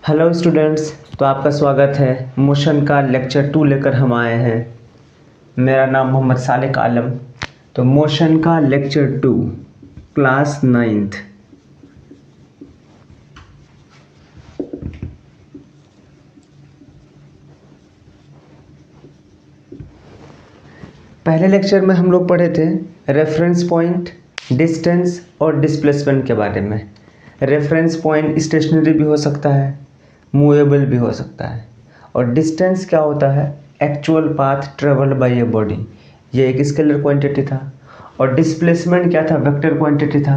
Hello students, तो आपका स्वागत है। मोशन का लेक्चर 2 लेकर हम आए हैं। मेरा नाम मोहम्मद सालिक आलम। तो मोशन का लेक्चर 2 क्लास 9th। पहले लेक्चर में हम लोग पढ़े थे रेफरेंस पॉइंट, डिस्टेंस और डिस्प्लेसमेंट के बारे में। रेफरेंस पॉइंट स्टेशनरी भी हो सकता है, मूवेबल भी हो सकता है। और डिस्टेंस क्या होता है? Actual path travelled by a body, ये एक स्केलर क्वांटिटी था। और डिस्प्लेसमेंट क्या था? वेक्टर क्वांटिटी था।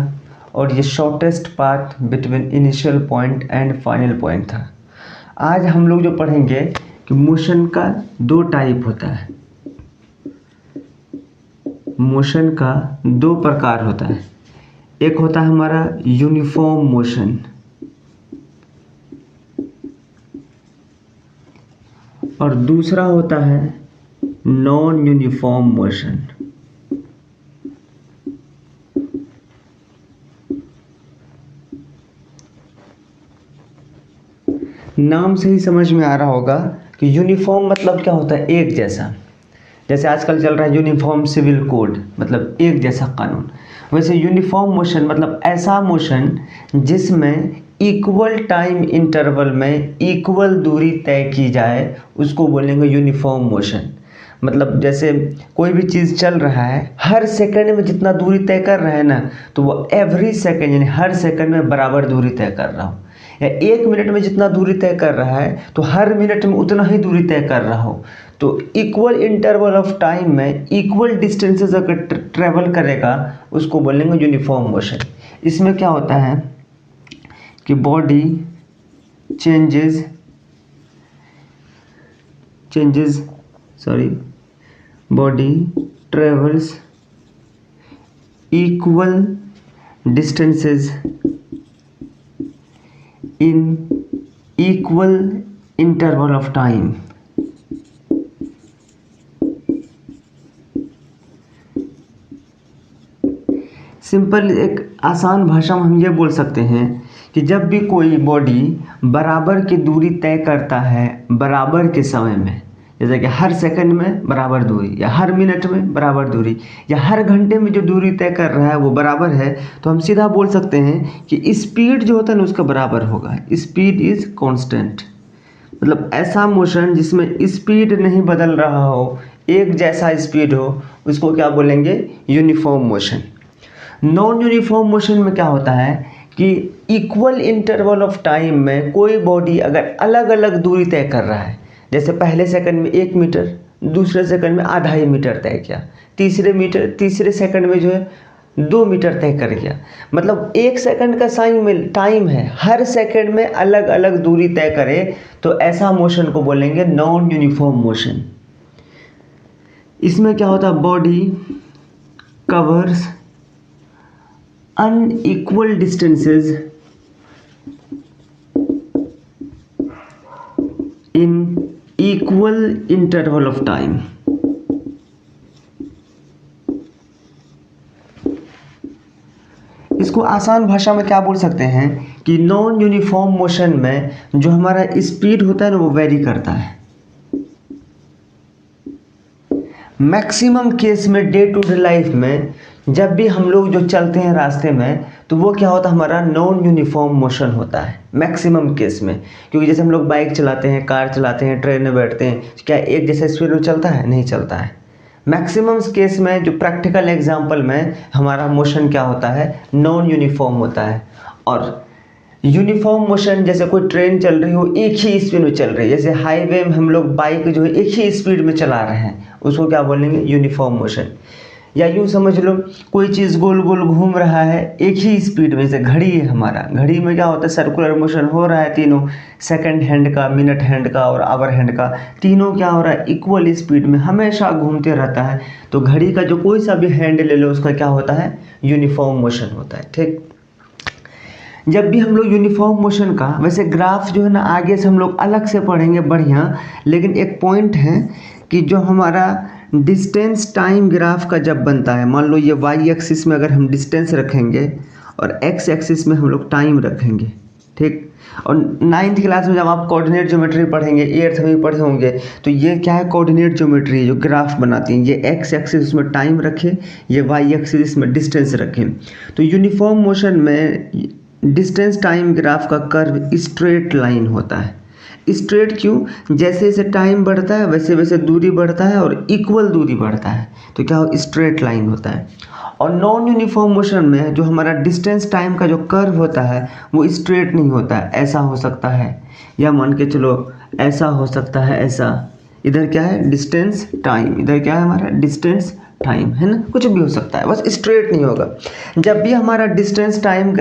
और ये shortest path between initial point and final point था। आज हम लोग जो पढ़ेंगे कि मोशन का दो टाइप होता है। मोशन का दो प्रकार होता है। एक होता है हमारा यूनिफॉर्म मोशन, और दूसरा होता है नॉन यूनिफॉर्म मोशन। नाम से ही समझ में आ रहा होगा कि यूनिफॉर्म मतलब क्या होता है? एक जैसा। जैसे आजकल चल रहा है यूनिफॉर्म सिविल कोड, मतलब एक जैसा कानून। वैसे यूनिफॉर्म मोशन मतलब ऐसा मोशन जिसमें इक्वल टाइम इंटरवल में इक्वल दूरी तय की जाए, उसको बोलेंगे यूनिफॉर्म मोशन। मतलब जैसे कोई भी चीज़ चल रहा है, हर सेकंड में जितना दूरी तय कर रहा है ना, तो वो एवरी सेकंड यानी हर सेकंड में बराबर दूरी तय कर रहा हो। या 1 मिनट में जितना दूरी तय कर रहा है, तो हर मिनट में उतना ही दूरी तय कर रहा हो। तो इक्वल इंटरवल ऑफ टाइम में इक्वल डिस्टेंसेस अगर ट्रेवल करेगा, उसको बोलेंगे यूनिफॉर्म मोशन। इसमें क्या होता है कि body body travels equal distances in equal interval of time. Simple एक आसान भाषा में हम ये बोल सकते हैं कि जब भी कोई बॉडी बराबर की दूरी तय करता है बराबर के समय में, जैसे कि हर सेकंड में बराबर दूरी, या हर मिनट में बराबर दूरी, या हर घंटे में जो दूरी तय कर रहा है वो बराबर है, तो हम सीधा बोल सकते हैं कि स्पीड जो होता है ना उसका बराबर होगा। Speed is constant. मतलब ऐसा मोशन जिसमें स्पीड नहीं बदल रहा हो, एक जैसा स्पीड हो, उसको क्या बोलेंगे? Uniform motion. Non uniform motion में क्या होता है कि इक्वल इंटरवल ऑफ टाइम में कोई बॉडी अगर अलग अलग दूरी तय कर रहा है, जैसे पहले सेकंड में 1 मीटर, दूसरे सेकंड में आधा ही मीटर तय किया, तीसरे सेकंड में जो है 2 मीटर तय कर गया। मतलब 1 सेकंड का टाइम है, हर सेकंड में अलग अलग दूरी तय करे, तो ऐसा मोशन को बोलेंगे नॉन यूनिफॉर्म मोशन। इसमें क्या होता है? Body covers unequal distances in equal interval of time। इसको आसान भाषा में क्या बोल सकते हैं कि नॉन यूनिफॉर्म मोशन में जो हमारा स्पीड होता है ना, वो वेरी करता है। मैक्सिमम केस में डे टू डे लाइफ में जब भी हम लोग जो चलते हैं रास्ते में, तो वो क्या होता है? हमारा नॉन यूनिफॉर्म मोशन होता है मैक्सिमम केस में। क्योंकि जैसे हम लोग बाइक चलाते हैं, कार चलाते हैं, ट्रेन में बैठते हैं, क्या एक जैसा स्पीड में चलता है? नहीं चलता है। मैक्सिमम केस में जो प्रैक्टिकल एग्जाम्पल में हमारा मोशन क्या होता है? नॉन यूनिफॉर्म होता है। और यूनिफॉर्म मोशन जैसे कोई ट्रेन चल रही हो, एक ही स्पीड में चल रही है, जैसे हाईवे में हम लोग बाइक जो है एक ही स्पीड में चला रहे हैं, उसको क्या बोलेंगे? Uniform motion. या यूँ समझ लो कोई चीज़ गोल गोल घूम रहा है एक ही स्पीड में, जैसे घड़ी है हमारा, घड़ी में क्या होता है? सर्कुलर मोशन हो रहा है तीनों, सेकंड हैंड का, मिनट हैंड का और आवर हैंड का, तीनों क्या हो रहा है? इक्वल स्पीड में हमेशा घूमते रहता है। तो घड़ी का जो कोई सा भी हैंड ले लो, उसका क्या होता है? यूनिफॉर्म मोशन होता है। ठीक। जब भी हम लोग यूनिफॉर्म मोशन का, वैसे ग्राफ जो है ना आगे से हम लोग अलग से पढ़ेंगे बढ़िया, लेकिन एक पॉइंट है कि जो हमारा डिस्टेंस टाइम ग्राफ का जब बनता है, मान लो ये वाई एक्सिस में अगर हम डिस्टेंस रखेंगे और एक्स एक्सिस में हम लोग टाइम रखेंगे, ठीक। और 9th क्लास में जब आप कोऑर्डिनेट ज्योमेट्री पढ़ेंगे, 8th में भी पढ़े होंगे, तो ये क्या है, कोऑर्डिनेट ज्योमेट्री जो ग्राफ बनाती हैं। ये एक्स एक्सिस इसमें टाइम रखें, ये वाई एक्सिस इसमें डिस्टेंस रखें। तो यूनिफॉर्म मोशन में डिस्टेंस टाइम ग्राफ का कर्व स्ट्रेट लाइन होता है। स्ट्रेट क्यों? जैसे जैसे टाइम बढ़ता है वैसे वैसे दूरी बढ़ता है और इक्वल दूरी बढ़ता है, तो क्या हो, स्ट्रेट लाइन होता है। और नॉन यूनिफॉर्म मोशन में जो हमारा डिस्टेंस टाइम का जो कर्व होता है वो स्ट्रेट नहीं होता है, ऐसा हो सकता है, या मान के चलो ऐसा हो सकता है, ऐसा। इधर क्या है, डिस्टेंस टाइम, इधर क्या है हमारा डिस्टेंस टाइम, है ना, कुछ भी हो सकता है, बस स्ट्रेट नहीं होगा। जब भी हमारा डिस्टेंस टाइम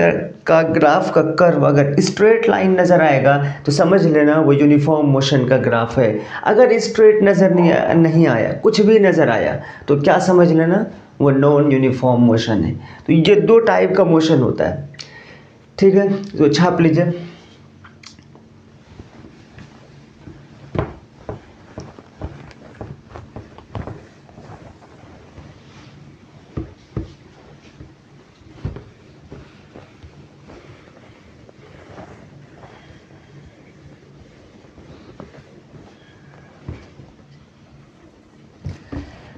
का ग्राफ का कर्व अगर स्ट्रेट लाइन नज़र आएगा तो समझ लेना वो यूनिफॉर्म मोशन का ग्राफ है। अगर स्ट्रेट नज़र नहीं आया, कुछ भी नज़र आया, तो क्या समझ लेना, वो नॉन यूनिफॉर्म मोशन है। तो ये दो टाइप का मोशन होता है, ठीक है, तो छाप लीजिए।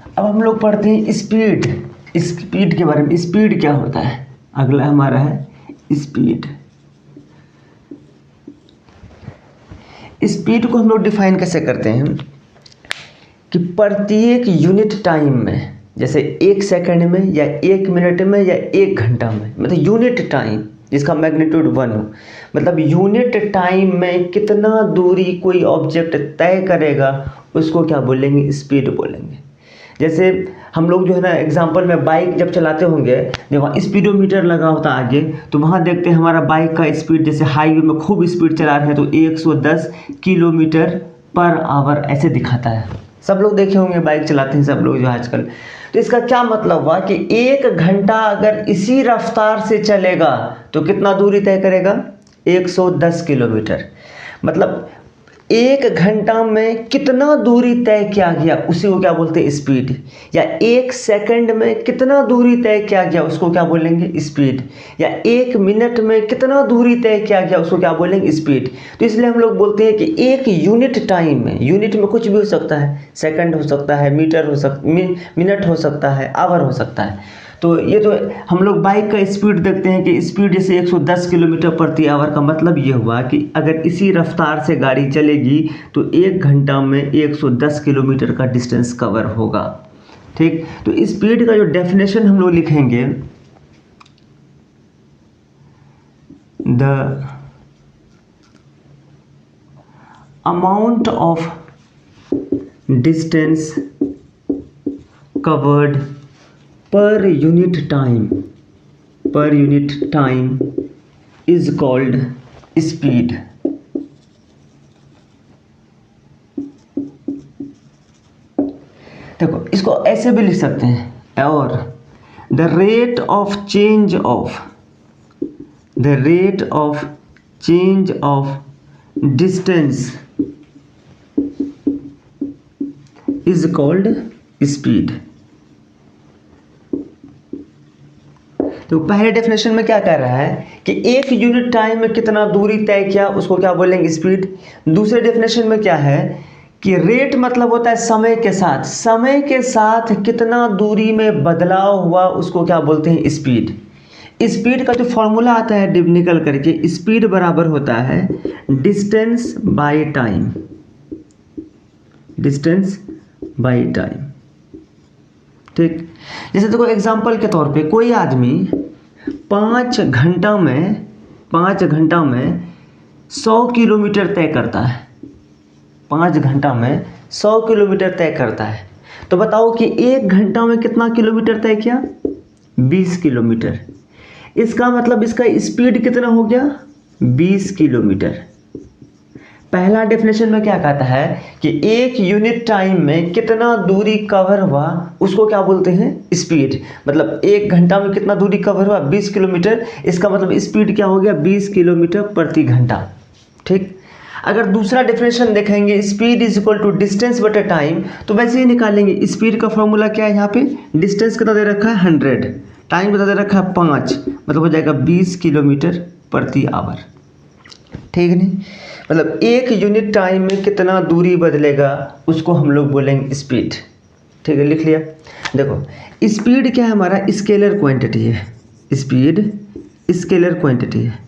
अब हम लोग पढ़ते हैं स्पीड। स्पीड के बारे में, स्पीड क्या होता है, अगला हमारा है स्पीड। स्पीड को हम लोग डिफाइन कैसे करते हैं कि प्रत्येक यूनिट टाइम में, जैसे 1 सेकंड में या 1 मिनट में या 1 घंटा में, मतलब यूनिट टाइम जिसका मैग्नीट्यूड 1 हो, मतलब यूनिट टाइम में कितना दूरी कोई ऑब्जेक्ट तय करेगा उसको क्या बोलेंगे, स्पीड बोलेंगे। जैसे हम लोग जो है ना एग्जांपल में बाइक जब चलाते होंगे, जब वहाँ स्पीडोमीटर लगा होता आगे, तो वहाँ देखते हैं हमारा बाइक का स्पीड, जैसे हाईवे में खूब स्पीड चला रहे हैं तो 110 किलोमीटर पर आवर ऐसे दिखाता है। सब लोग देखे होंगे, बाइक चलाते हैं सब लोग जो आजकल। तो इसका क्या मतलब हुआ कि 1 घंटा अगर इसी रफ्तार से चलेगा तो कितना दूरी तय करेगा, 110 किलोमीटर। मतलब 1 घंटा में कितना दूरी तय किया गया उसी को क्या बोलते हैं, स्पीड। या 1 सेकंड में कितना दूरी तय किया गया उसको क्या बोलेंगे, स्पीड। या 1 मिनट में कितना दूरी तय किया गया उसको क्या बोलेंगे, स्पीड। तो इसलिए हम लोग बोलते हैं कि एक यूनिट टाइम में, यूनिट में कुछ भी हो सकता है, सेकंड हो सकता है, मीटर हो सकता, मिनट हो सकता है, आवर हो सकता है। तो ये तो हम लोग बाइक का स्पीड देखते हैं कि स्पीड जैसे 110 किलोमीटर प्रति आवर, का मतलब ये हुआ कि अगर इसी रफ्तार से गाड़ी चलेगी तो 1 घंटा में 110 किलोमीटर का डिस्टेंस कवर होगा, ठीक। तो स्पीड का जो डेफिनेशन हम लोग लिखेंगे, the amount of distance covered per unit time is called speed। देखो इसको ऐसे भी लिख सकते हैं, और the rate of change of distance is called speed। तो पहले डेफिनेशन में क्या कह रहा है कि 1 यूनिट टाइम में कितना दूरी तय किया उसको क्या बोलेंगे, स्पीड। दूसरे डेफिनेशन में क्या है कि रेट मतलब होता है समय के साथ, समय के साथ कितना दूरी में बदलाव हुआ उसको क्या बोलते हैं, स्पीड। स्पीड का जो फॉर्मूला आता है निकल करके, स्पीड बराबर होता है distance by time, distance by time, ठीक। जैसे देखो एग्जांपल के तौर पे कोई आदमी 5 घंटा में 100 किलोमीटर तय करता है, 5 घंटा में 100 किलोमीटर तय करता है। तो बताओ कि 1 घंटा में कितना किलोमीटर तय किया, 20 किलोमीटर। इसका मतलब इसका स्पीड कितना हो गया, 20 किलोमीटर। पहला डेफिनेशन में क्या कहता है कि 1 यूनिट टाइम में कितना दूरी कवर हुआ उसको क्या बोलते हैं, स्पीड। मतलब 1 घंटा में कितना दूरी कवर हुआ, 20 किलोमीटर। इसका मतलब स्पीड क्या हो गया, 20 किलोमीटर प्रति घंटा, ठीक। अगर दूसरा डेफिनेशन देखेंगे, speed is equal to distance बटे टाइम, तो वैसे ही निकालेंगे। स्पीड का फॉर्मूला क्या है, यहाँ पे डिस्टेंस कितना दे रखा है 100, टाइम कितना दे रखा है 5, मतलब हो जाएगा 20 किलोमीटर प्रति आवर। ठीक नहीं, मतलब एक यूनिट टाइम में कितना दूरी बदलेगा उसको हम लोग बोलेंगे स्पीड। ठीक है, लिख लिया। देखो स्पीड क्या है, हमारा स्केलर क्वांटिटी है। स्पीड स्केलर क्वांटिटी है।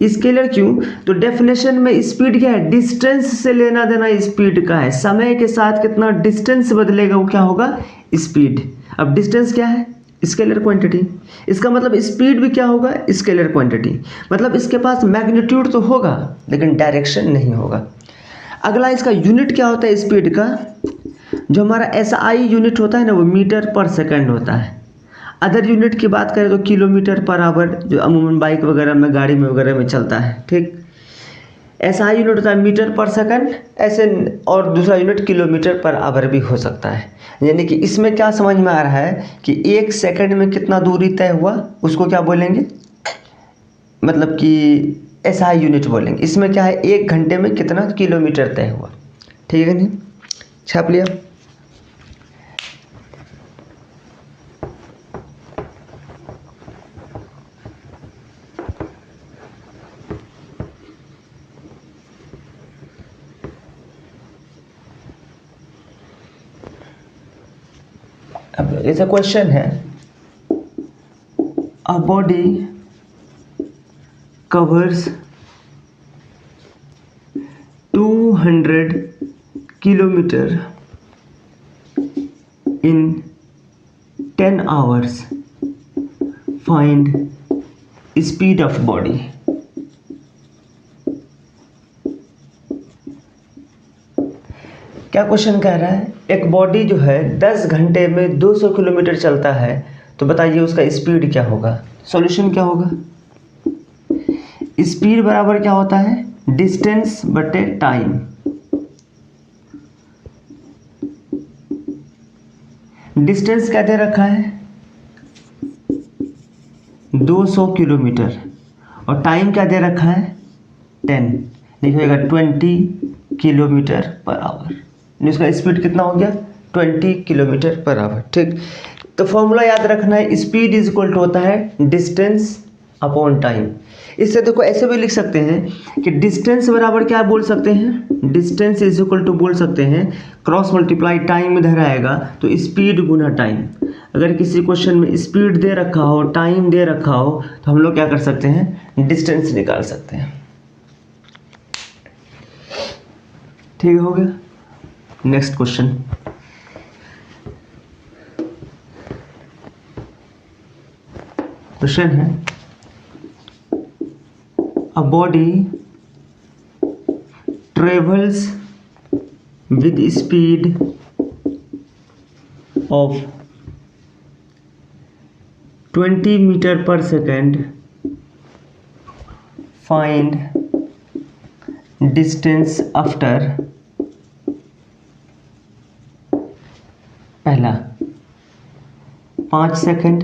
स्केलर क्यों, तो डेफिनेशन में स्पीड क्या है, डिस्टेंस से लेना देना स्पीड का है। समय के साथ कितना डिस्टेंस बदलेगा वो क्या होगा, स्पीड। अब डिस्टेंस क्या है, स्केलर क्वांटिटी। इसका मतलब स्पीड भी क्या होगा, स्केलर क्वांटिटी। मतलब इसके पास मैग्नीट्यूड तो होगा लेकिन डायरेक्शन नहीं होगा। अगला इसका यूनिट क्या होता है स्पीड का, जो हमारा एसआई यूनिट होता है ना वो मीटर पर सेकंड होता है। अदर यूनिट की बात करें तो किलोमीटर पर आवर, जो अमूमन बाइक वगैरह में गाड़ी में वगैरह में चलता है। ठीक, एसआई यूनिट होता है मीटर पर सेकंड ऐसे, और दूसरा यूनिट किलोमीटर पर आवर भी हो सकता है। यानी कि इसमें क्या समझ में आ रहा है कि एक सेकंड में कितना दूरी तय हुआ उसको क्या बोलेंगे, मतलब कि एसआई यूनिट बोलेंगे। इसमें क्या है, एक घंटे में कितना किलोमीटर तय हुआ। ठीक है, नहीं छाप लिया। अब ऐसा क्वेश्चन है, a body covers 200 kilometre in 10 hours, find speed of body। क्या क्वेश्चन कह रहा है, एक बॉडी जो है 10 घंटे में 200 किलोमीटर चलता है, तो बताइए उसका स्पीड क्या होगा। सॉल्यूशन क्या होगा, स्पीड बराबर क्या होता है, डिस्टेंस बटे टाइम। डिस्टेंस क्या दे रखा है 200 किलोमीटर, और टाइम क्या दे रखा है 10, लिखिएगा 20 किलोमीटर पर आवर। इसका स्पीड कितना हो गया 20 किलोमीटर पर आवर। ठीक, तो फॉर्मूला याद रखना है, स्पीड इज इक्वल टू होता है डिस्टेंस अपॉन टाइम। इससे देखो ऐसे भी लिख सकते हैं कि डिस्टेंस बराबर क्या बोल सकते हैं, डिस्टेंस इज इक्वल टू बोल सकते हैं क्रॉस मल्टीप्लाई टाइम इधर आएगा तो स्पीड गुना टाइम। अगर किसी क्वेश्चन में स्पीड दे रखा हो टाइम दे रखा हो तो हम लोग क्या कर सकते हैं, डिस्टेंस निकाल सकते हैं। ठीक हो गया, नेक्स्ट क्वेश्चन। क्वेश्चन है, a body travels with speed of 20 metre per second, find distance after. पहला 5 सेकंड,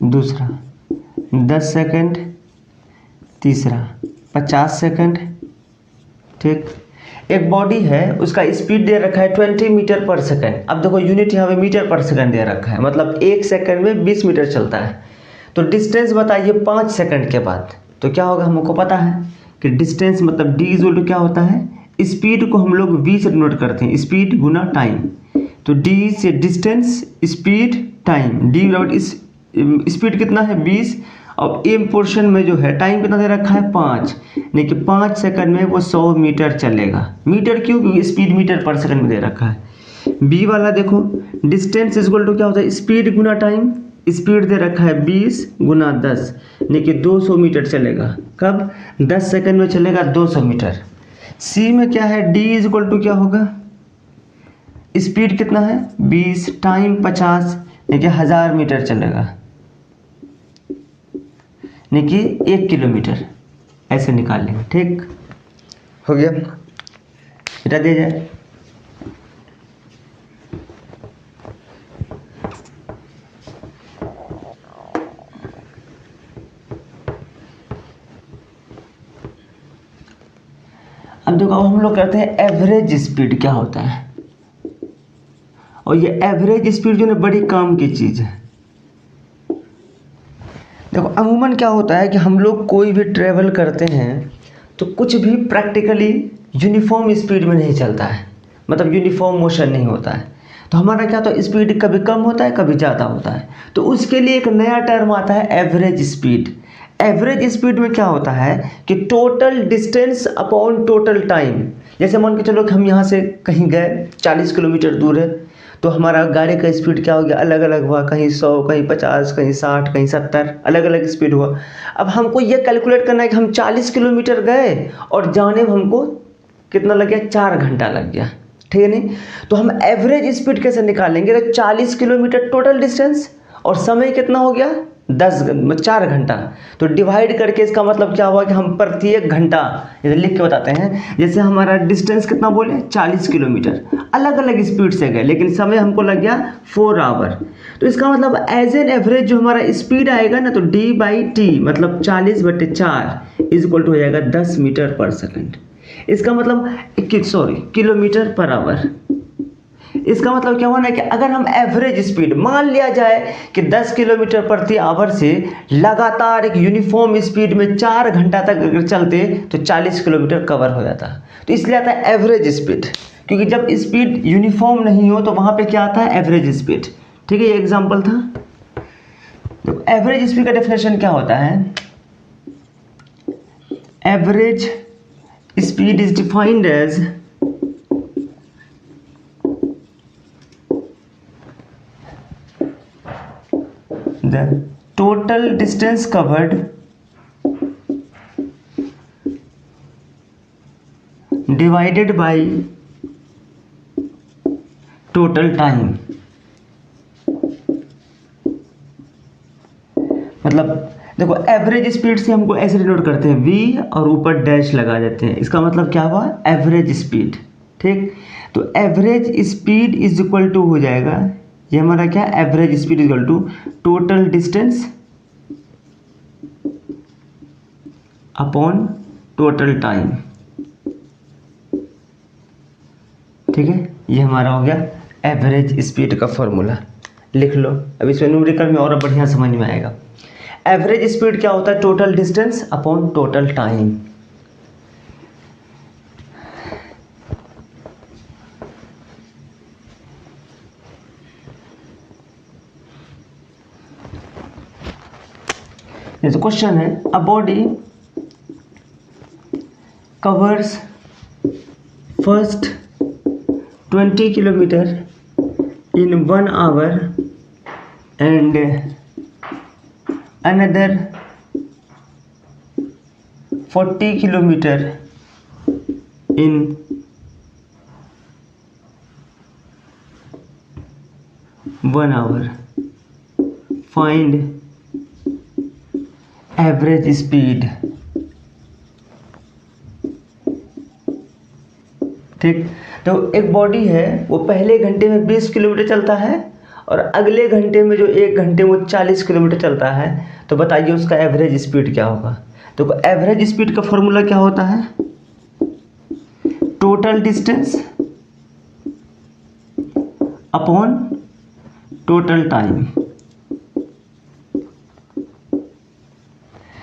दूसरा 10 सेकंड, तीसरा 50 सेकंड। ठीक, एक बॉडी है उसका स्पीड दे रखा है 20 मीटर पर सेकंड। अब देखो यूनिट यहाँ पे मीटर पर सेकंड दे रखा है, मतलब एक सेकंड में 20 मीटर चलता है। तो डिस्टेंस बताइए 5 सेकंड के बाद, तो क्या होगा, हमको पता है कि डिस्टेंस मतलब डी इज इक्वल टू क्या होता है, स्पीड को हम लोग v से डिनोट करते हैं, स्पीड गुना टाइम। तो d से डिस्टेंस स्पीड टाइम, d बराबर इस स्पीड कितना है 20, और एम पोर्शन में जो है टाइम कितना दे रखा है 5, यानी कि 5 सेकंड में वो 100 मीटर चलेगा। मीटर क्यों, क्योंकि स्पीड मीटर पर सेकंड में दे रखा है। बी वाला देखो, डिस्टेंस इज इक्वल टू क्या होता है, स्पीड गुना टाइम। स्पीड दे रखा है 20 गुना 10, यानी कि 200 मीटर चलेगा। कब, 10 सेकंड में चलेगा 200 मीटर। सी में क्या है, डी इज इक्वल टू क्या होगा, स्पीड कितना है 20 टाइम 50, यानी कि 1000 मीटर चलेगा, यानी कि 1 किलोमीटर। ऐसे निकाल लेंगे। ठीक हो गया, बेटा दे जाए। अब देखो, अब हम लोग कहते हैं एवरेज स्पीड क्या होता है, और ये एवरेज स्पीड जो है बड़ी काम की चीज़ है। देखो अमूमन क्या होता है कि हम लोग कोई भी ट्रेवल करते हैं तो कुछ भी प्रैक्टिकली यूनिफॉर्म स्पीड में नहीं चलता है, मतलब यूनिफॉर्म मोशन नहीं होता है। तो हमारा क्या होता है, स्पीड कभी कम होता है कभी ज़्यादा होता है। तो उसके लिए एक नया टर्म आता है एवरेज स्पीड। एवरेज स्पीड में क्या होता है कि total distance upon total time. जैसे मान के चलो कि हम यहाँ से कहीं गए 40 किलोमीटर दूर है, तो हमारा गाड़ी का स्पीड क्या हो गया, अलग अलग हुआ, कहीं 100 कहीं 50 कहीं 60 कहीं 70, अलग अलग स्पीड हुआ। अब हमको ये कैलकुलेट करना है कि हम 40 किलोमीटर गए और जाने में हमको कितना लग गया, 4 घंटा लग गया, ठीक है नहीं। तो हम एवरेज स्पीड कैसे निकालेंगे, तो 40 किलोमीटर टोटल डिस्टेंस और समय कितना हो गया 4 घंटा। तो डिवाइड करके इसका मतलब क्या हुआ कि हम प्रत्येक घंटा इधर लिख के बताते हैं। जैसे हमारा डिस्टेंस कितना बोले 40 किलोमीटर, अलग अलग स्पीड से गए लेकिन समय हमको लग गया 4 आवर। तो इसका मतलब एज एन एवरेज जो हमारा स्पीड आएगा ना, तो d/t मतलब 40/4 इज इक्वल टू हो जाएगा 10 मीटर पर सेकंड। इसका मतलब किलोमीटर पर आवर। इसका मतलब क्या हुआ ना कि अगर हम एवरेज स्पीड मान लिया जाए कि 10 किलोमीटर प्रति आवर से लगातार एक यूनिफॉर्म स्पीड में 4 घंटा तक अगर चलते तो 40 किलोमीटर कवर हो जाता। तो इसलिए आता है एवरेज स्पीड, क्योंकि जब स्पीड यूनिफॉर्म नहीं हो तो वहाँ पे क्या आता है, एवरेज स्पीड। ठीक है, ये एग्जाम्पल था। तो एवरेज स्पीड का डेफिनेशन क्या होता है, average speed is defined as the total distance covered divided by total time। मतलब देखो एवरेज स्पीड से हमको ऐसे डिनोट करते हैं v और ऊपर डैश लगा देते हैं, इसका मतलब क्या हुआ, एवरेज स्पीड। ठीक, तो average speed is equal to हो जाएगा, ये हमारा क्या, average speed equal to total distance upon total time. ठीक है, ये हमारा हो गया एवरेज स्पीड का फॉर्मूला। लिख लो, अब इसमें न्यूमेरिकल में और बढ़िया समझ में आएगा। एवरेज स्पीड क्या होता है, total distance upon total time. जैसे क्वेश्चन है, a body covers first 20 kilometre in 1 hour and another 40 kilometer in 1 hour, find average speed। ठीक, तो एक बॉडी है वो पहले घंटे में 20 किलोमीटर चलता है और अगले घंटे में जो 1 घंटे में वो 40 किलोमीटर चलता है, तो बताइए उसका एवरेज स्पीड क्या होगा। तो एवरेज स्पीड का फॉर्मूला क्या होता है, total distance upon total time.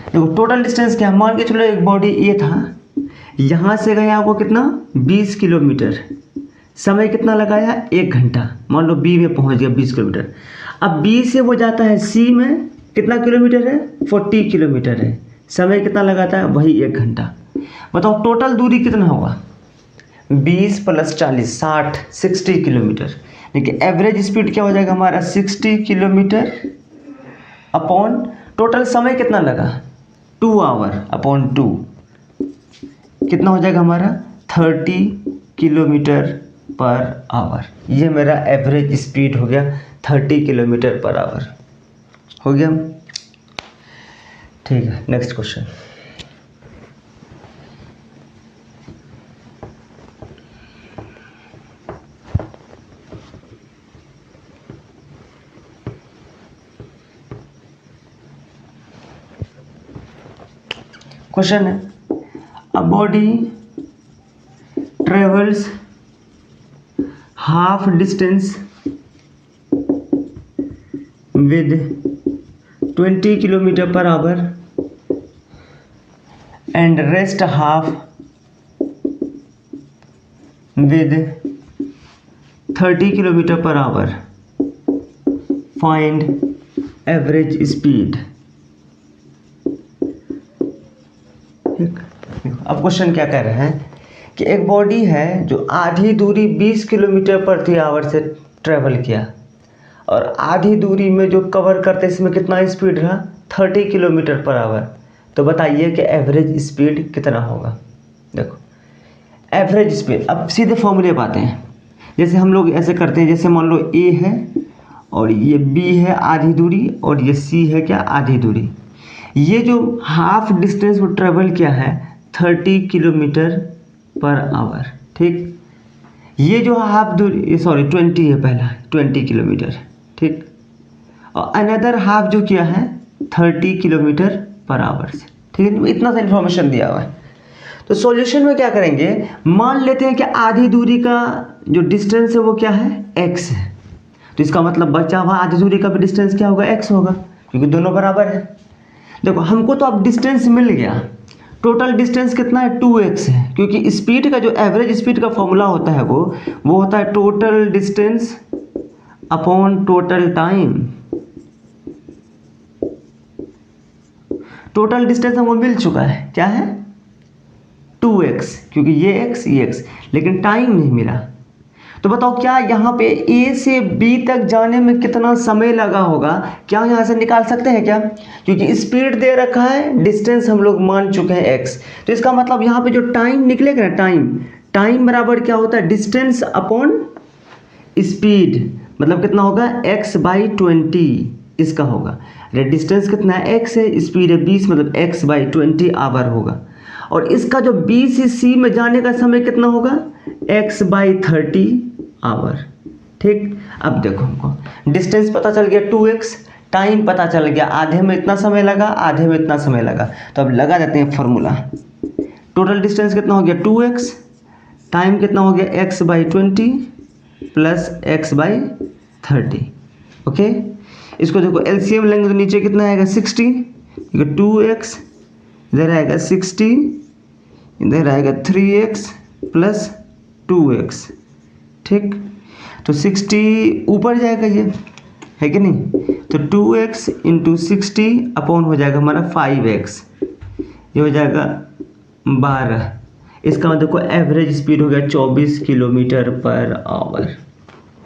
देखो टोटल डिस्टेंस क्या, मान के चलो एक बॉडी ये था, यहाँ से गया आपको कितना 20 किलोमीटर, समय कितना लगाया 1 घंटा, मान लो बी में पहुँच गया 20 किलोमीटर। अब बी से वो जाता है सी में, कितना किलोमीटर है 40 किलोमीटर है, समय कितना लगाता है वही 1 घंटा। बताओ टोटल दूरी कितना होगा, 20 + 40 60 किलोमीटर। देखिए एवरेज स्पीड क्या हो जाएगा हमारा 60 किलोमीटर अपॉन टोटल समय कितना लगा 2 आवर अपॉन 2, कितना हो जाएगा हमारा 30 किलोमीटर पर आवर। ये मेरा एवरेज स्पीड हो गया 30 किलोमीटर पर आवर हो गया। ठीक है, नेक्स्ट क्वेश्चन। क्वेश्चन है, a body travels half distance with 20 kilometre per our and rest half with 30 kilometre per our, find average speed. अब क्वेश्चन क्या कह रहे हैं कि एक बॉडी है जो आधी दूरी 20 किलोमीटर प्रति आवर से ट्रेवल किया और आधी दूरी में जो कवर करते इसमें कितना स्पीड रहा, 30 किलोमीटर पर आवर। तो बताइए कि एवरेज स्पीड कितना होगा। देखो एवरेज स्पीड, अब सीधे फॉर्मूले पे आते हैं। जैसे हम लोग ऐसे करते हैं, जैसे मान लो ए है और ये बी है आधी दूरी और ये सी है क्या, आधी दूरी। ये जो हाफ डिस्टेंस वो ट्रेवल किया है 30 किलोमीटर पर आवर, ठीक। ये जो हाफ दूरी, सॉरी 20 है पहला, 20 किलोमीटर, ठीक। और अनदर हाफ जो किया है 30 किलोमीटर पर आवर से, ठीक है। इतना सा इन्फॉर्मेशन दिया हुआ है। तो सॉल्यूशन में क्या करेंगे, मान लेते हैं कि आधी दूरी का जो डिस्टेंस है वो क्या है, x है। तो इसका मतलब बचा हुआ आधी दूरी का भी डिस्टेंस क्या होगा, x होगा, क्योंकि दोनों बराबर है। देखो हमको तो अब डिस्टेंस मिल गया, टोटल डिस्टेंस कितना है, 2x है, क्योंकि स्पीड का जो एवरेज स्पीड का फॉर्मूला होता है वो होता है total distance upon total time. Total distance हमको मिल चुका है, क्या है, 2x, क्योंकि ये x ये x, लेकिन टाइम नहीं मिला। तो बताओ क्या यहाँ पे A से B तक जाने में कितना समय लगा होगा, क्या यहाँ से निकाल सकते हैं क्या, क्योंकि स्पीड दे रखा है, डिस्टेंस हम लोग मान चुके हैं x। तो इसका मतलब यहाँ पे जो टाइम निकलेगा ना, टाइम बराबर क्या होता है, डिस्टेंस अपॉन स्पीड, मतलब कितना होगा, x/20 इसका होगा। डिस्टेंस कितना है, x है, स्पीड है 20, मतलब x/20 आवर होगा। और इसका जो B से C में जाने का समय कितना होगा, x/30 आवर, ठीक। अब देखो हमको डिस्टेंस पता चल गया 2x, टाइम पता चल गया, आधे में इतना समय लगा, आधे में इतना समय लगा। तो अब लगा देते हैं फॉर्मूला। टोटल डिस्टेंस कितना हो गया 2x, टाइम कितना हो गया x/20 प्लस x/30, ओके। इसको देखो एलसीएम लेंगे तो नीचे कितना आएगा 60, 2x इधर आएगा 60, इधर आएगा 3x प्लस 2x, ठीक। तो 60 ऊपर जाएगा, ये है कि नहीं। तो 2x इंटू 60 अपॉन हो जाएगा हमारा 5x, ये हो जाएगा 12। इसका मतलब देखो एवरेज स्पीड हो गया 24 किलोमीटर पर आवर,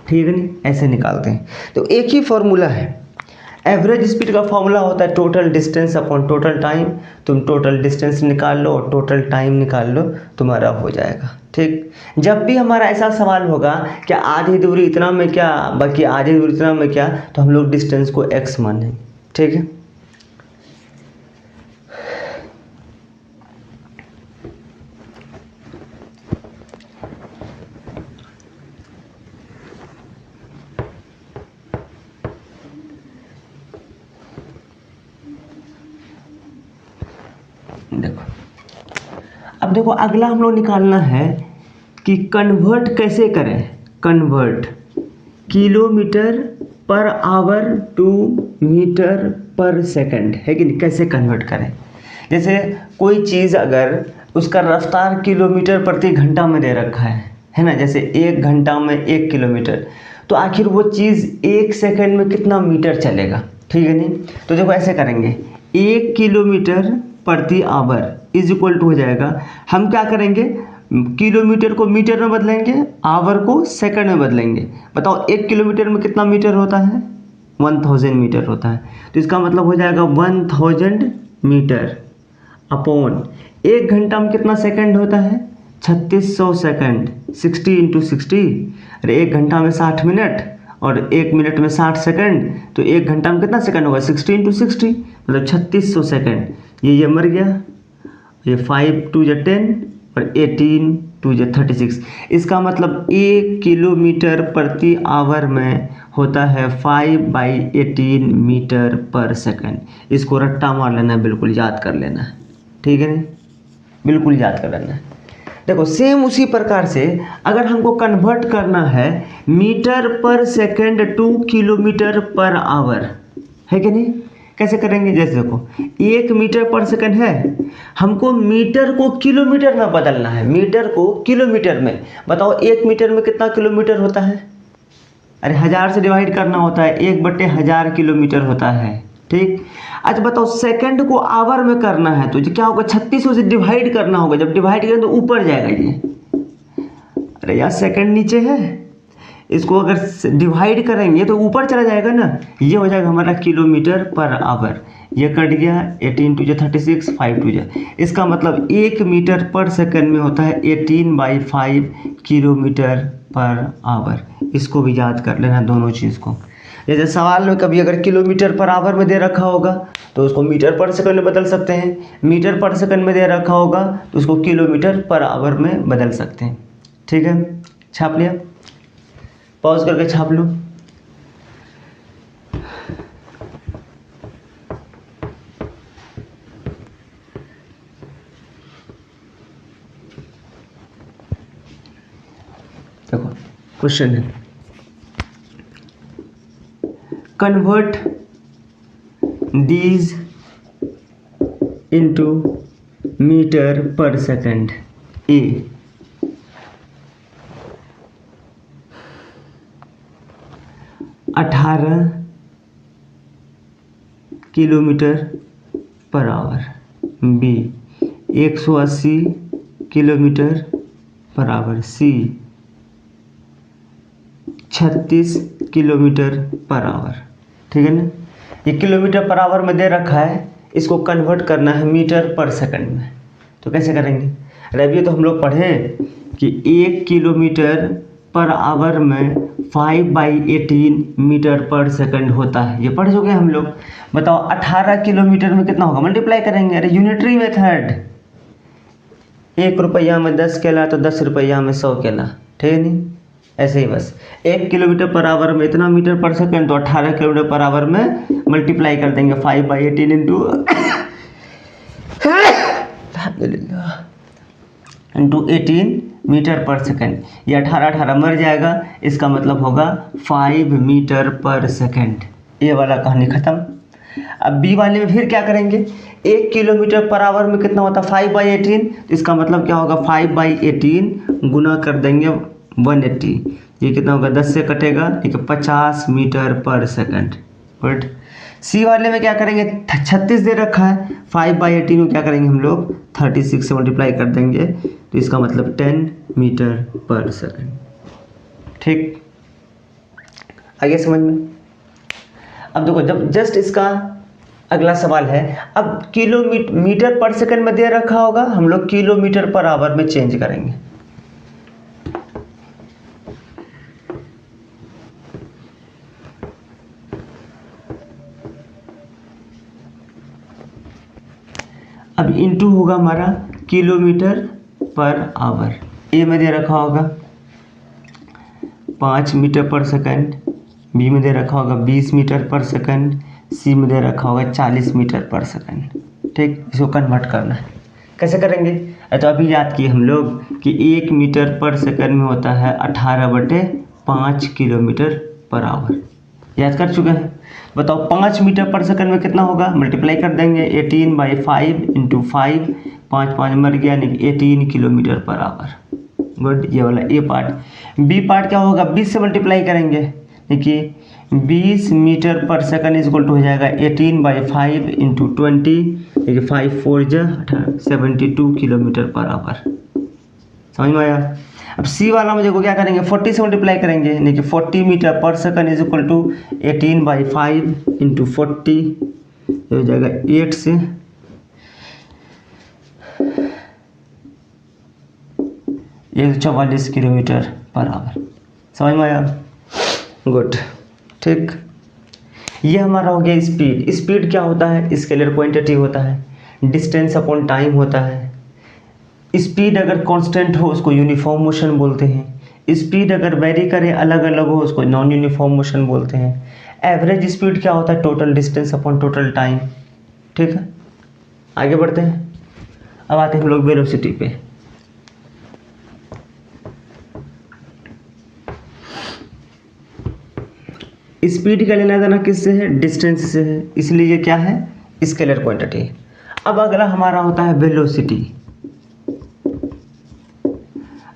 ठीक है नहीं। ऐसे निकालते हैं। तो एक ही फॉर्मूला है, एवरेज स्पीड का फॉर्मूला होता है total distance upon total time. तुम टोटल डिस्टेंस निकाल लो और टोटल टाइम निकाल लो, तुम्हारा हो जाएगा, ठीक। जब भी हमारा ऐसा सवाल होगा कि आधी दूरी इतना में क्या, बाकी आधी दूरी इतना में क्या, तो हम लोग डिस्टेंस को x मानेंगे, ठीक है। देखो अब देखो अगला हम लोग निकालना है कि कन्वर्ट कैसे करें, convert kilometre per hour to metre per second, है कि नहीं, कैसे कन्वर्ट करें। जैसे कोई चीज़ अगर उसका रफ्तार किलोमीटर प्रति घंटा में दे रखा है ना, जैसे 1 घंटा में 1 किलोमीटर, तो आखिर वो चीज़ 1 सेकंड में कितना मीटर चलेगा, ठीक है नहीं। तो देखो ऐसे करेंगे, 1 किलोमीटर प्रति आवर इज इक्वल टू हो जाएगा, हम क्या करेंगे, किलोमीटर को मीटर में बदलेंगे, आवर को सेकंड में बदलेंगे। बताओ 1 किलोमीटर में कितना मीटर होता है, 1000 मीटर होता है। तो इसका मतलब हो जाएगा 1000 मीटर अपॉन 1 घंटा में कितना सेकंड होता है, 3600 सेकंड, 60 इंटू 60। अरे 1 घंटा में 60 मिनट और 1 मिनट में 60 सेकंड, तो 1 घंटा में कितना सेकंड होगा, 60 इंटू 60, मतलब 3600 सेकंड। ये मर गया, ये 5 2 जा 10 और 18 2 जा 36। इसका मतलब 1 किलोमीटर प्रति आवर में होता है 5/18 मीटर पर सेकंड। इसको रट्टा मार लेना है, बिल्कुल याद कर लेना है, ठीक है नहीं, बिल्कुल याद कर लेना है। देखो सेम उसी प्रकार से अगर हमको कन्वर्ट करना है metre per second two kilometre per our, है कि नहीं, कैसे करेंगे, जैसे देखो 1 मीटर पर सेकंड है, हमको मीटर को किलोमीटर में बदलना है, मीटर को किलोमीटर में। बताओ 1 मीटर में कितना किलोमीटर होता है, अरे 1000 से डिवाइड करना होता है, 1/1000 किलोमीटर होता है, ठीक। अच्छा बताओ सेकंड को आवर में करना है तो क्या होगा, 3600 से डिवाइड करना होगा, जब डिवाइड करें तो ऊपर जाएगा ये, अरे यार सेकंड नीचे है, इसको अगर डिवाइड करेंगे तो ऊपर चला जाएगा ना, ये हो जाएगा हमारा किलोमीटर पर आवर, ये कट गया, 18 2 36, 5 2 इसका मतलब 1 मीटर पर सेकंड में होता है 18/5 किलोमीटर पर आवर। इसको भी याद कर लेना दोनों चीज़ को। जैसे सवाल में कभी अगर किलोमीटर पर आवर में दे रखा होगा तो उसको मीटर पर सेकंड में बदल सकते हैं, मीटर पर सेकंड में दे रखा होगा तो उसको किलोमीटर पर आवर में बदल सकते हैं, ठीक है। छाप लिया, पॉज करके छाप लो। देखो क्वेश्चन है, convert these into metre per second. A 18 kilometre per hour, B 180 kilometre per hour, C 36 kilometre per hour, ठीक है ना। ये किलोमीटर पर आवर में दे रखा है, इसको कन्वर्ट करना है मीटर पर सेकंड में, तो कैसे करेंगे। अभी तो हम लोग पढ़े कि 1 किलोमीटर पर आवर में 5/18 मीटर पर सेकंड होता है, ये पढ़ चुके हैं हम लोग। बताओ 18 किलोमीटर में कितना होगा, मल्टीप्लाई करेंगे, अरे यूनिटरी मेथड, 1 रुपया में 10 केला तो 10 रुपया में 100 केला, ठीक है नहीं, ऐसे ही बस 1 किलोमीटर पर आवर में इतना मीटर पर सेकंड, तो 18 किलोमीटर पर आवर में मल्टीप्लाई कर देंगे 5/18 इंटू 18 मीटर पर सेकंड, ये 18 मर जाएगा, इसका मतलब होगा 5 मीटर पर सेकंड। ये वाला कहानी खत्म। अब बी वाले में फिर क्या करेंगे, 1 किलोमीटर पर आवर में कितना होता है 5/18, तो इसका मतलब क्या होगा 5/18 गुना कर देंगे 180, ये कितना होगा 10 से कटेगा, ठीक है 50 मीटर पर सेकंड, गुड। सी वाले में क्या करेंगे, 36 दे रखा है, 5/18 को क्या करेंगे हम लोग 36 से मल्टीप्लाई कर देंगे, तो इसका मतलब 10 मीटर पर सेकंड, ठीक। आगे समझ में। अब देखो जब जस्ट इसका अगला सवाल है, अब मीटर पर सेकंड में दे रखा होगा, हम लोग किलोमीटर पर आवर में चेंज करेंगे। अब इंटू होगा हमारा किलोमीटर पर आवर, ए में दे रखा होगा 5 मीटर पर सेकंड, बी में दे रखा होगा 20 मीटर पर सेकंड, सी में दे रखा होगा 40 मीटर पर सेकंड, ठीक। इसको कन्वर्ट करना है, कैसे करेंगे, तो अभी याद किए हम लोग कि 1 मीटर पर सेकंड में होता है 18/5 किलोमीटर पर आवर, याद कर चुके हैं। बताओ 5 मीटर पर सेकंड में कितना होगा, मल्टीप्लाई कर देंगे 18/5 इंटू 5, 5 5 मर गया, यानी 18 किलोमीटर पर आवर, गुड। ये वाला ए पार्ट। बी पार्ट क्या होगा, 20 से मल्टीप्लाई करेंगे, देखिए 20 metre per second is equal to हो जाएगा 18/5 इंटू 20, देखिए 5 4 72 किलोमीटर पर आवर, समझ में आया। अब सी वाला में देखो क्या करेंगे, 40 से मल्टीप्लाई करेंगे, यानी कि 40 metre per second is equal to 18/5 into 40, हो जाएगा 8 से 144 किलोमीटर पर आवर, समझ में आया, गुड, ठीक। ये हमारा हो गया स्पीड। स्पीड क्या होता है, स्केलर क्वांटिटी होता है, डिस्टेंस अपॉन टाइम होता है। स्पीड अगर कांस्टेंट हो उसको यूनिफॉर्म मोशन बोलते हैं, स्पीड अगर वेरी करे अलग अलग हो उसको नॉन यूनिफॉर्म मोशन बोलते हैं। एवरेज स्पीड क्या होता है, total distance upon total time, ठीक है। आगे बढ़ते हैं, अब आते हैं हम लोग वेलोसिटी पे। स्पीड का लेना देना किससे है? डिस्टेंस से है, इसलिए ये क्या है? Scalar quantity. अब अगला हमारा होता है वेलोसिटी।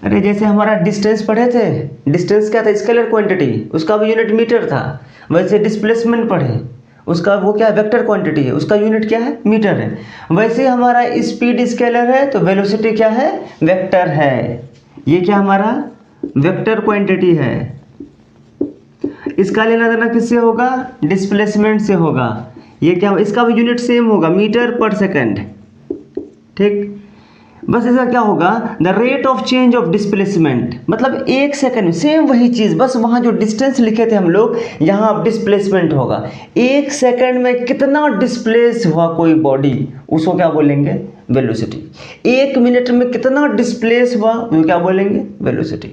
अरे जैसे हमारा डिस्टेंस पढ़े थे, डिस्टेंस क्या था? स्केलर क्वांटिटी, उसका भी यूनिट मीटर था। वैसे डिस्प्लेसमेंट पढ़े, उसका वो क्या है? वेक्टर क्वांटिटी है, उसका यूनिट क्या है? मीटर है। वैसे हमारा स्पीड स्केलर है तो वेलोसिटी क्या है? वेक्टर है। ये क्या हमारा? वेक्टर क्वांटिटी है। इसका लेना देना किससे होगा? डिस्प्लेसमेंट से होगा। ये क्या? इसका भी यूनिट सेम होगा, मीटर पर सेकंड। ठीक, बस इसका क्या होगा? The rate of change of displacement, मतलब एक सेकंड में सेम वही चीज़, बस वहाँ जो डिस्टेंस लिखे थे हम लोग, यहाँ अब डिस्प्लेसमेंट होगा। एक सेकंड में कितना डिस्प्लेस हुआ कोई बॉडी, उसको क्या बोलेंगे? वेलोसिटी। एक मिनट में कितना डिस्प्लेस हुआ, वो क्या बोलेंगे? वेलोसिटी।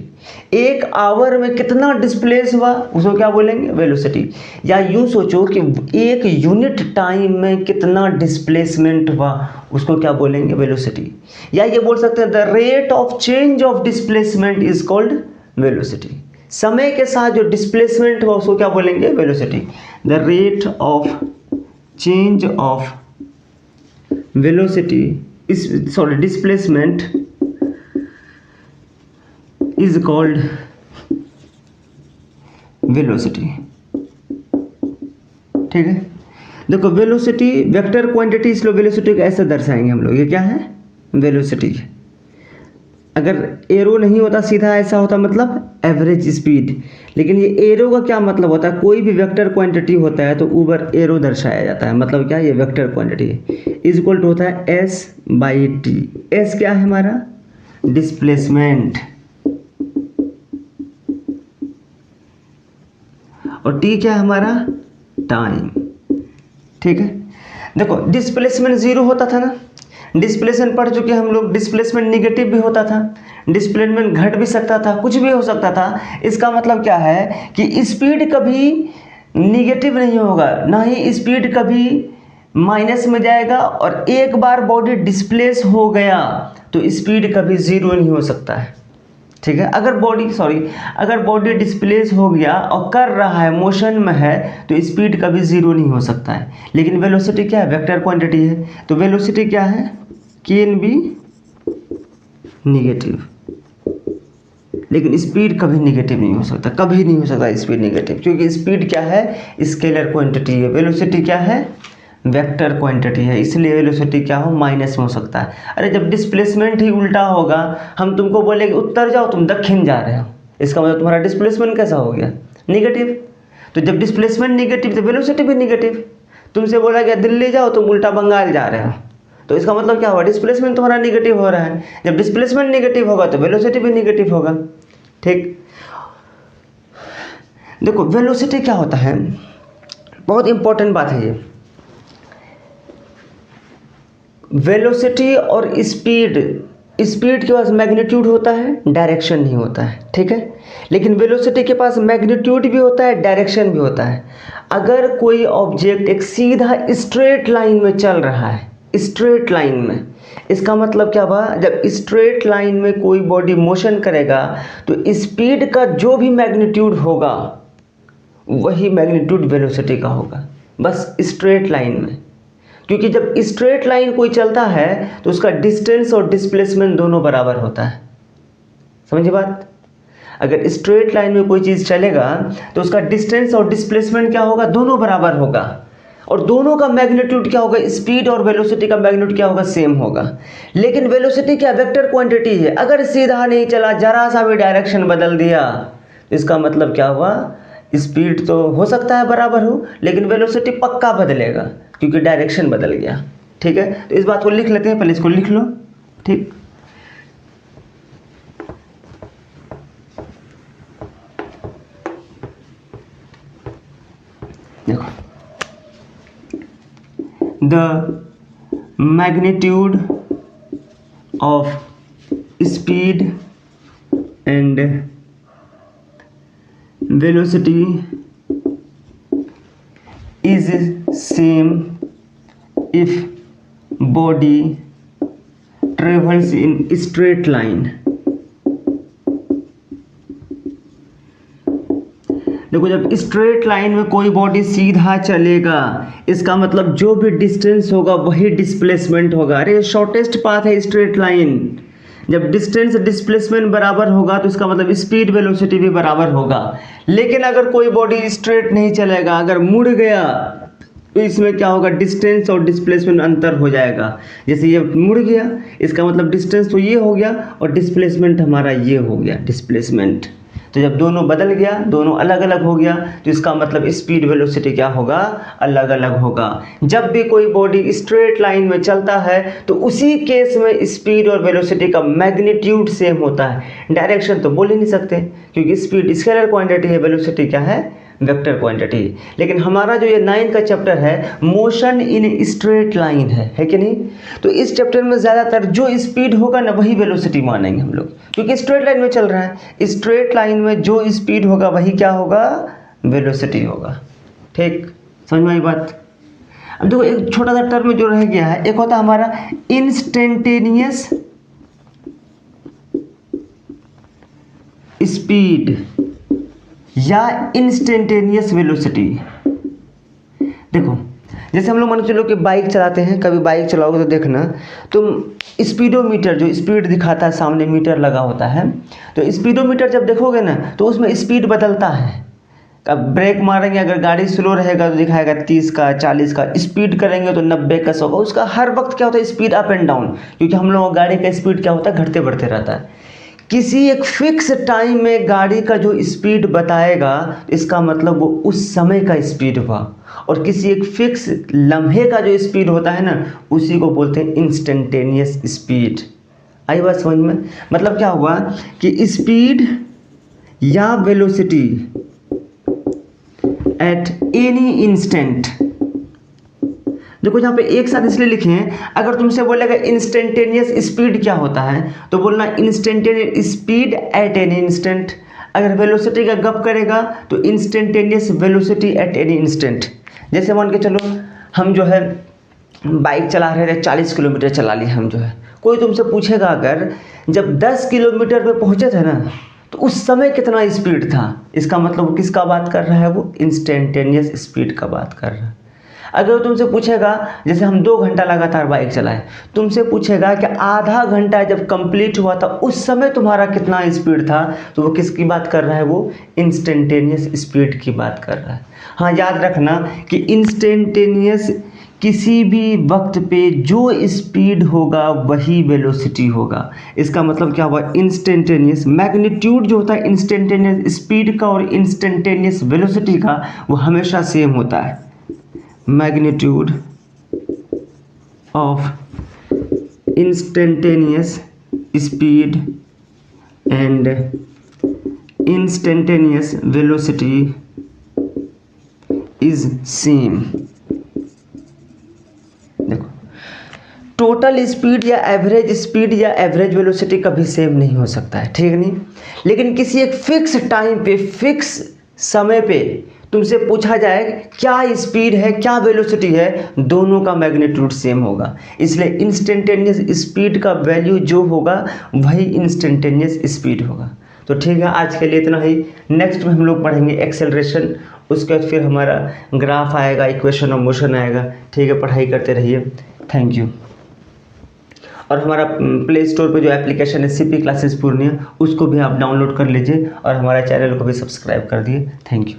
एक आवर में कितना डिस्प्लेस हुआ, उसको क्या बोलेंगे? वेलोसिटी। या यूँ सोचो कि एक यूनिट टाइम में कितना डिस्प्लेसमेंट हुआ, उसको क्या बोलेंगे? वेलोसिटी। या ये बोल सकते हैं the rate of change of displacement is called velocity. समय के साथ जो डिस्प्लेसमेंट हुआ उसको क्या बोलेंगे? Velocity. The rate of change of velocity is sorry displacement is called velocity. ठीक है, देखो वेलोसिटी वेक्टर क्वांटिटी, इसलिए वेलोसिटी को ऐसे दर्शाएंगे हम लोग। ये क्या है? वेलोसिटी। अगर एरो नहीं होता सीधा ऐसा होता, मतलब एवरेज स्पीड। लेकिन ये एरो का क्या मतलब होता है? कोई भी वेक्टर क्वांटिटी होता है तो ऊपर एरो दर्शाया जाता है, मतलब क्या? ये vector quantity is equal to होता है एस बाई टी। एस क्या है हमारा? डिस्प्लेसमेंट, और टी क्या है हमारा? टाइम। ठीक है, देखो डिस्प्लेसमेंट जीरो होता था ना, डिस्प्लेसमेंट पढ़ चुके हम लोग। डिस्प्लेसमेंट निगेटिव भी होता था, डिस्प्लेसमेंट घट भी सकता था, कुछ भी हो सकता था। इसका मतलब क्या है कि स्पीड कभी निगेटिव नहीं होगा, ना ही स्पीड कभी माइनस में जाएगा। और एक बार बॉडी डिस्प्लेस हो गया तो स्पीड कभी ज़ीरो नहीं हो सकता है। ठीक है, अगर बॉडी डिस्प्लेस हो गया और कर रहा है, मोशन में है, तो स्पीड कभी ज़ीरो नहीं हो सकता है। लेकिन वेलोसिटी क्या है? वेक्टर क्वांटिटी है, तो वेलोसिटी क्या है? कैन बी निगेटिव, लेकिन स्पीड कभी निगेटिव नहीं हो सकता, कभी नहीं हो सकता स्पीड निगेटिव, क्योंकि स्पीड क्या है? स्केलर क्वांटिटी है। वेलोसिटी क्या है? वेक्टर क्वांटिटी है, इसलिए वेलोसिटी क्या हो? माइनस में हो सकता है। अरे जब डिस्प्लेसमेंट ही उल्टा होगा, हम तुमको बोले कि उत्तर जाओ, तुम दक्षिण जा रहे हो, इसका मतलब तुम्हारा डिस्प्लेसमेंट कैसा हो गया? निगेटिव। तो जब डिस्प्लेसमेंट निगेटिव तो वेलोसिटी भी निगेटिव। तुमसे बोला गया दिल्ली जाओ, तुम उल्टा बंगाल जा रहे हो, तो इसका मतलब क्या हुआ? डिस्प्लेसमेंट तुम्हारा निगेटिव हो रहा है। जब डिस्प्लेसमेंट निगेटिव होगा तो वेलोसिटी भी निगेटिव होगा। ठीक, देखो वेलोसिटी क्या होता है, बहुत इंपॉर्टेंट बात है ये। वेलोसिटी और स्पीड, स्पीड के पास मैग्नीट्यूड होता है, डायरेक्शन नहीं होता है। ठीक है, लेकिन वेलोसिटी के पास मैग्नीट्यूड भी होता है, डायरेक्शन भी होता है। अगर कोई ऑब्जेक्ट एक सीधा स्ट्रेट लाइन में चल रहा है, स्ट्रेट लाइन में, इसका मतलब क्या हुआ? जब स्ट्रेट लाइन में कोई बॉडी मोशन करेगा तो स्पीड का जो भी मैग्नीट्यूड होगा वही मैग्नीट्यूड वेलोसिटी का होगा, बस स्ट्रेट लाइन में। क्योंकि जब स्ट्रेट लाइन कोई चलता है तो उसका डिस्टेंस और डिस्प्लेसमेंट दोनों बराबर होता है। समझिए बात? अगर स्ट्रेट लाइन में कोई चीज़ चलेगा तो उसका डिस्टेंस और डिस्प्लेसमेंट क्या होगा? दोनों बराबर होगा। और दोनों का मैग्नीट्यूड क्या होगा? स्पीड और वेलोसिटी का मैग्नीट्यूड क्या होगा? सेम होगा। लेकिन वेलोसिटी क्या? वेक्टर क्वांटिटी है। अगर सीधा नहीं चला, जरा सा भी डायरेक्शन बदल दिया तो इसका मतलब क्या हुआ? स्पीड तो हो सकता है बराबर हो, लेकिन वेलोसिटी पक्का बदलेगा क्योंकि डायरेक्शन बदल गया। ठीक है, तो इस बात को लिख लेते हैं, पहले इसको लिख लो। ठीक, देखो the magnitude of speed and velocity is same if body travels in straight line। देखो जब स्ट्रेट लाइन में कोई बॉडी सीधा चलेगा, इसका मतलब जो भी डिस्टेंस होगा वही डिस्प्लेसमेंट होगा। अरे शॉर्टेस्ट पाथ है स्ट्रेट लाइन। जब डिस्टेंस डिस्प्लेसमेंट बराबर होगा तो इसका मतलब स्पीड वेलोसिटी भी बराबर होगा। लेकिन अगर कोई बॉडी स्ट्रेट नहीं चलेगा, अगर मुड़ गया, तो इसमें क्या होगा, डिस्टेंस और डिस्प्लेसमेंट अंतर हो जाएगा। जैसे ये मुड़ गया, इसका मतलब डिस्टेंस तो ये हो गया और डिस्प्लेसमेंट हमारा ये हो गया डिस्प्लेसमेंट। तो जब दोनों बदल गया, दोनों अलग अलग हो गया, तो इसका मतलब स्पीड वेलोसिटी क्या होगा, अलग अलग होगा। जब भी कोई बॉडी स्ट्रेट लाइन में चलता है तो उसी केस में स्पीड और वेलोसिटी का मैग्नीट्यूड सेम होता है। डायरेक्शन तो बोल ही नहीं सकते, क्योंकि स्पीड स्केलर क्वांटिटी है, वेलोसिटी क्या है, वेक्टर क्वांटिटी। लेकिन हमारा जो ये 9 का चैप्टर है मोशन इन स्ट्रेट लाइन है कि नहीं। तो इस चैप्टर में ज़्यादातर जो स्पीड होगा ना वही वेलोसिटी मानेंगे हम लोग, क्योंकि स्ट्रेट लाइन में चल रहा है। स्ट्रेट लाइन में जो स्पीड होगा वही क्या होगा, वेलोसिटी होगा। ठीक, समझ में आई बात। अब देखो एक छोटा सा टर्म जो रह गया है, एक होता है हमारा इंस्टेंटेनियस स्पीड या इंस्टेंटेनियस वेलोसिटी। देखो जैसे हम लोग मान चलो कि बाइक चलाते हैं, कभी बाइक चलाओगे तो देखना तुम स्पीडोमीटर, जो स्पीड दिखाता है सामने मीटर लगा होता है, तो स्पीडोमीटर जब देखोगे ना तो उसमें स्पीड बदलता है। अब ब्रेक मारेंगे, अगर गाड़ी स्लो रहेगा तो दिखाएगा 30 का 40 का, स्पीड करेंगे तो 90 का 100 का। उसका हर वक्त क्या होता है, स्पीड अप एंड डाउन, क्योंकि हम लोग गाड़ी का स्पीड क्या होता है, घटते बढ़ते रहता है। किसी एक फिक्स टाइम में गाड़ी का जो स्पीड बताएगा, इसका मतलब वो उस समय का स्पीड हुआ। और किसी एक फिक्स लम्हे का जो स्पीड होता है ना, उसी को बोलते हैं इंस्टेंटेनियस स्पीड। आई बात समझ में। मतलब क्या हुआ कि स्पीड या वेलोसिटी एट एनी इंस्टेंट। देखो यहाँ पे एक साथ इसलिए लिखे हैं, अगर तुमसे बोलेगा इंस्टेंटेनियस स्पीड क्या होता है तो बोलना instantaneous speed at any instant. अगर वेलोसिटी का गप करेगा तो instantaneous velocity at any instant. जैसे मान के चलो हम जो है बाइक चला रहे थे, 40 किलोमीटर चला लिए हम जो है, कोई तुमसे पूछेगा अगर जब 10 किलोमीटर पे पहुँचे थे ना तो उस समय कितना स्पीड था, इसका मतलब वो किसका बात कर रहा है, वो इंस्टेंटेनियस स्पीड का बात कर रहा है। अगर तुमसे पूछेगा, जैसे हम 2 घंटा लगातार बाइक चलाए, तुमसे पूछेगा कि आधा घंटा जब कंप्लीट हुआ था उस समय तुम्हारा कितना स्पीड था, तो वो किसकी बात कर रहा है, वो इंस्टेंटेनियस स्पीड की बात कर रहा है। हाँ याद रखना कि इंस्टेंटेनियस किसी भी वक्त पे जो स्पीड होगा वही वेलोसिटी होगा। इसका मतलब क्या हुआ, इंस्टेंटेनियस मैग्नीट्यूड जो होता है इंस्टेंटेनियस स्पीड का और इंस्टेंटेनियस वेलोसिटी का, वो हमेशा सेम होता है। magnitude of instantaneous speed and instantaneous velocity is same। देखो टोटल स्पीड या एवरेज स्पीड या एवरेज वेलोसिटी कभी सेम नहीं हो सकता है, ठीक नहीं। लेकिन किसी एक फिक्स टाइम पे, फिक्स समय पे तुमसे पूछा जाए क्या स्पीड है क्या वेलोसिटी है, दोनों का मैग्नीट्यूड सेम होगा। इसलिए इंस्टेंटेनियस स्पीड का वैल्यू जो होगा वही इंस्टेंटेनियस स्पीड होगा। तो ठीक है, आज के लिए इतना ही। नेक्स्ट में हम लोग पढ़ेंगे एक्सेलरेशन, उसके बाद फिर हमारा ग्राफ आएगा, इक्वेशन ऑफ मोशन आएगा। ठीक है, पढ़ाई करते रहिए। Thank you. और हमारा प्ले स्टोर पे जो एप्लीकेशन है CP क्लासेस पूर्णिया, उसको भी आप डाउनलोड कर लीजिए और हमारे चैनल को भी सब्सक्राइब कर दिए। Thank you.